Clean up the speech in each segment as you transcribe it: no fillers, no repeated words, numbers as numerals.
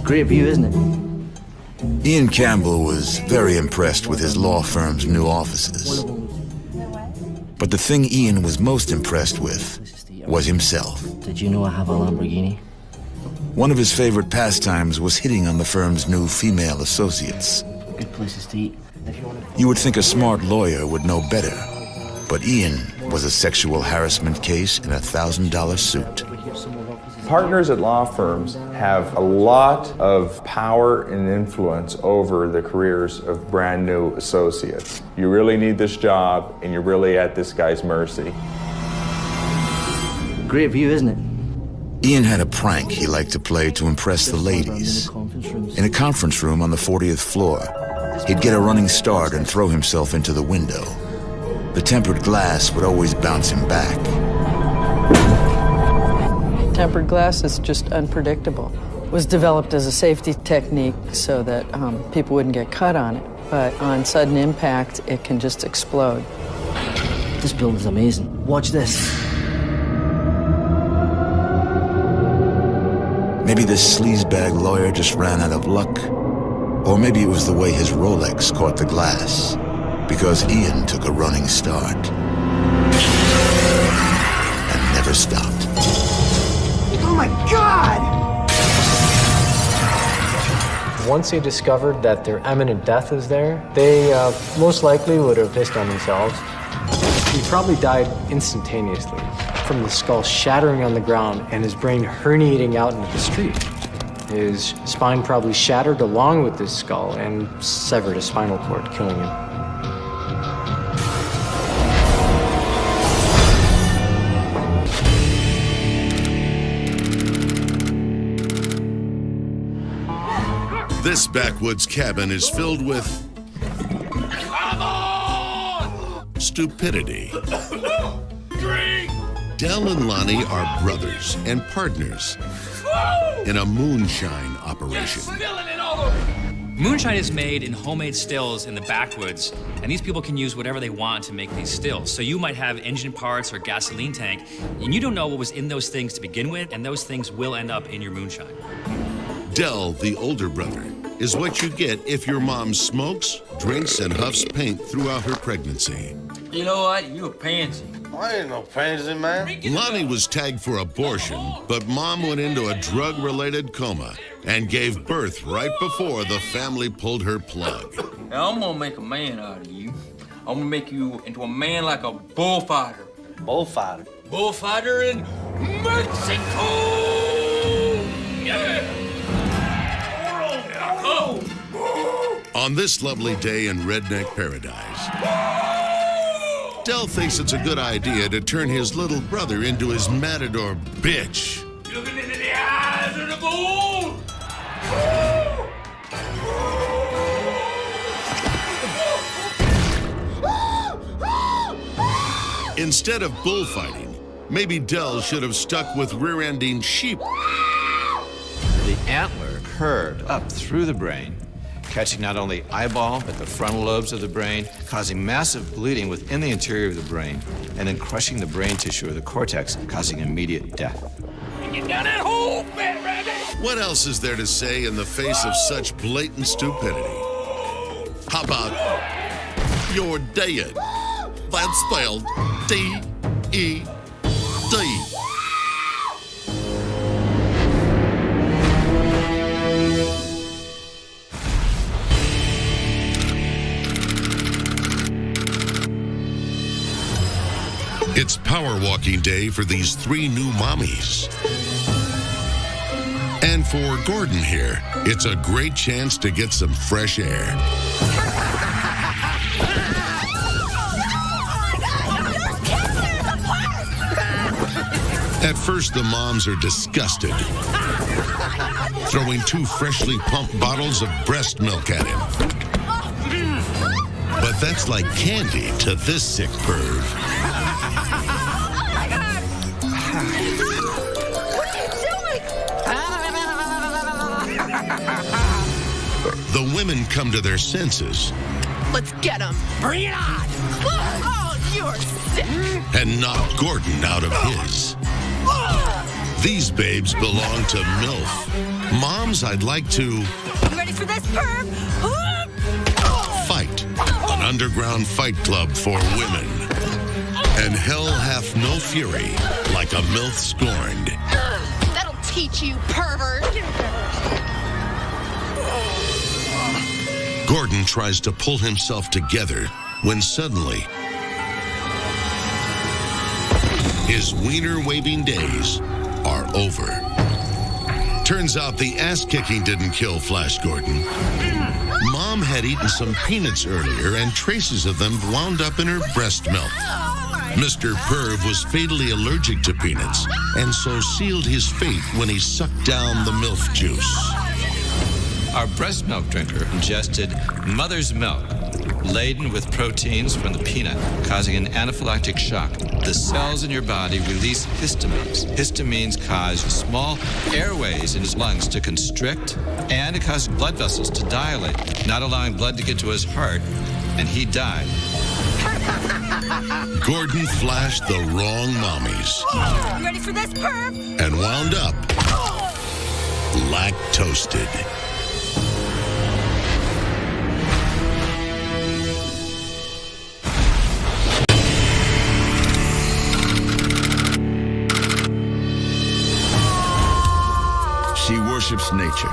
Great view, isn't it? Ian Campbell was very impressed with his law firm's new offices. But the thing Ian was most impressed with was himself. Did you know I have a Lamborghini? One of his favorite pastimes was hitting on the firm's new female associates. Good places to eat. You would think a smart lawyer would know better, but Ian was a sexual harassment case in a $1,000 suit. Partners at law firms have a lot of power and influence over the careers of brand new associates. You really need this job, and you're really at this guy's mercy. Great view, isn't it? Ian had a prank he liked to play to impress the ladies. In a conference room on the 40th floor, he'd get a running start and throw himself into the window. The tempered glass would always bounce him back. Tempered glass is just unpredictable. It was developed as a safety technique so that people wouldn't get cut on it. But on sudden impact, it can just explode. This building's amazing. Watch this. Maybe this sleazebag lawyer just ran out of luck. Or maybe it was the way his Rolex caught the glass, because Ian took a running start and never stopped. Oh my God! Once they discovered that their imminent death is there, they most likely would have pissed on themselves. He probably died instantaneously from the skull shattering on the ground and his brain herniating out into the street. His spine probably shattered along with his skull and severed his spinal cord, killing him. This backwoods cabin is filled with stupidity. Del and Lonnie are brothers and partners in a moonshine operation. Moonshine is made in homemade stills in the backwoods, and these people can use whatever they want to make these stills. So you might have engine parts or gasoline tank, and you don't know what was in those things to begin with, and those things will end up in your moonshine. Del, the older brother, is what you get if your mom smokes, drinks, and huffs paint throughout her pregnancy. You know what? You a pansy. I ain't no pansy, man. Lonnie was tagged for abortion, but mom went into a drug-related coma and gave birth right before the family pulled her plug. Now, I'm gonna make a man out of you. I'm gonna make you into a man like a bullfighter. Bullfighter? Bullfighter in Mexico! Yeah! On this lovely day in redneck paradise, Del thinks it's a good idea to turn his little brother into his matador bitch. Looking into the eyes of the bull! Instead of bullfighting, maybe Del should have stuck with rear-ending sheep. The antler curved up through the brain, catching not only eyeball, but the frontal lobes of the brain, causing massive bleeding within the interior of the brain, and then crushing the brain tissue or the cortex, causing immediate death. Get down that hole, fat rabbit! What else is there to say in the face of such blatant stupidity? How about, you're dead? That's spelled D-E-D. It's power walking day for these three new mommies. And for Gordon here, it's a great chance to get some fresh air. At first, the moms are disgusted, throwing 2 freshly pumped bottles of breast milk at him. But that's like candy to this sick perv. The women come to their senses. Let's get him. Bring it on. Oh, you're sick. And knock Gordon out of his. These babes belong to MILF, Moms, I'd like to You ready for this, perv? fight. An underground fight club for women. And hell hath no fury like a MILF scorned. That'll teach you, pervert. Gordon tries to pull himself together when suddenly his wiener-waving days are over. Turns out the ass-kicking didn't kill Flash Gordon. Mom had eaten some peanuts earlier, and traces of them wound up in her breast milk. Mr. Perv was fatally allergic to peanuts, and so sealed his fate when he sucked down the MILF juice. Our breast milk drinker ingested mother's milk, laden with proteins from the peanut, causing an anaphylactic shock. The cells in your body release histamines. Histamines cause small airways in his lungs to constrict, and it causes blood vessels to dilate, not allowing blood to get to his heart, and he died. Gordon flashed the wrong mommies. You ready for this, perv? And wound up lack-toasted. She worships nature,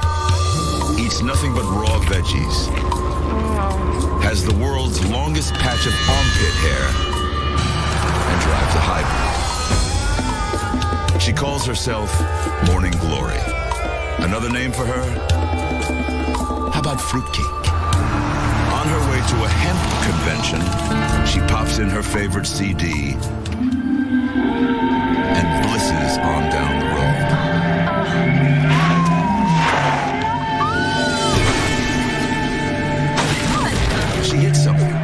eats nothing but raw veggies, has the world's longest patch of armpit hair, and drives a hybrid. She calls herself Morning Glory. Another name for her? How about fruitcake? On her way to a hemp convention, she pops in her favorite CD and blisses on down the road. She hit something.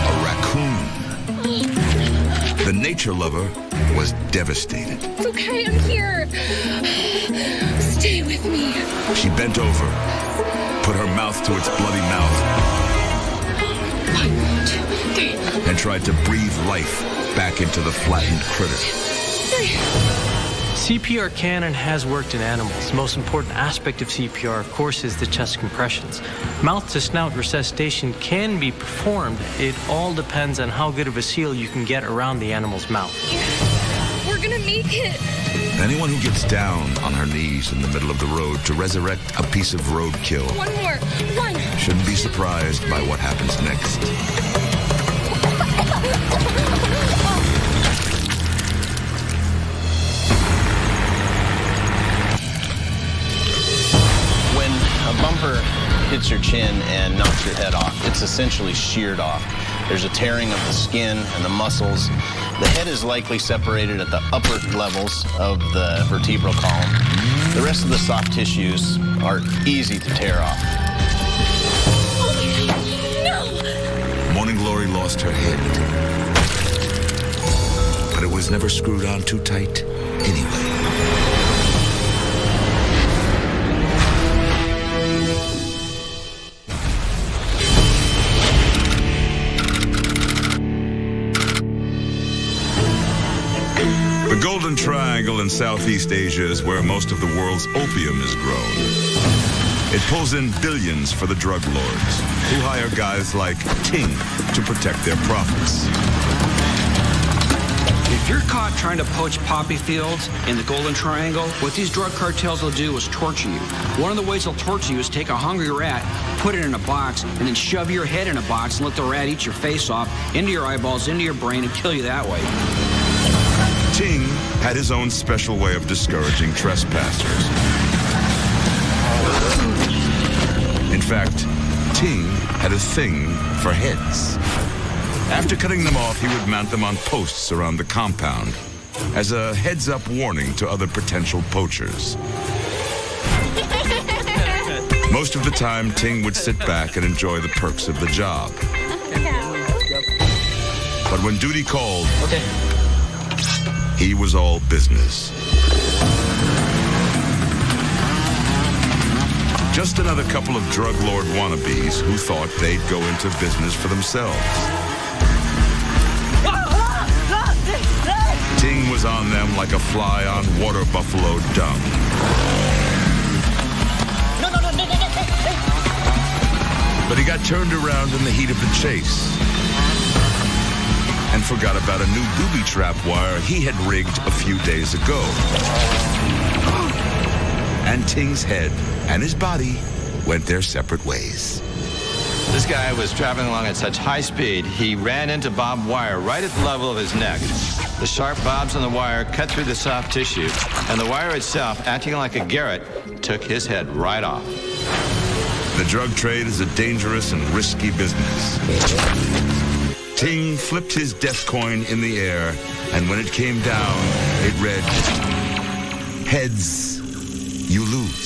A raccoon. The nature lover was devastated. It's okay, I'm here. Stay with me. She bent over, put her mouth to its bloody mouth, 1, 2, 3. and tried to breathe life back into the flattened critter. CPR can and has worked in animals. The most important aspect of CPR, of course, is the chest compressions. Mouth-to-snout resuscitation can be performed. It all depends on how good of a seal you can get around the animal's mouth. We're gonna make it. Anyone who gets down on her knees in the middle of the road to resurrect a piece of roadkill One more. 1. shouldn't be surprised by what happens next. When a bumper hits your chin and knocks your head off, it's essentially sheared off. There's a tearing of the skin and the muscles. The head is likely separated at the upper levels of the vertebral column. The rest of the soft tissues are easy to tear off. No! Morning Glory lost her head, but it was never screwed on too tight anyway. The Golden Triangle in Southeast Asia is where most of the world's opium is grown. It pulls in billions for the drug lords, who hire guys like Ting to protect their profits. If you're caught trying to poach poppy fields in the Golden Triangle, what these drug cartels will do is torture you. One of the ways they'll torture you is take a hungry rat, put it in a box, and then shove your head in a box and let the rat eat your face off, into your eyeballs, into your brain, and kill you that way. Ting had his own special way of discouraging trespassers. In fact, Ting had a thing for heads. After cutting them off, he would mount them on posts around the compound as a heads-up warning to other potential poachers. Most of the time, Ting would sit back and enjoy the perks of the job. But when duty called, he was all business. Just another couple of drug lord wannabes who thought they'd go into business for themselves. was on them like a fly on water buffalo dung. But he got turned around in the heat of the chase and forgot about a new booby trap wire he had rigged a few days ago. And Ting's head and his body went their separate ways. This guy was traveling along at such high speed, he ran into barbed wire right at the level of his neck. The sharp barbs on the wire cut through the soft tissue, and the wire itself, acting like a garrote, took his head right off. The drug trade is a dangerous and risky business. Ting flipped his death coin in the air, and when it came down, it read, "Heads, you lose."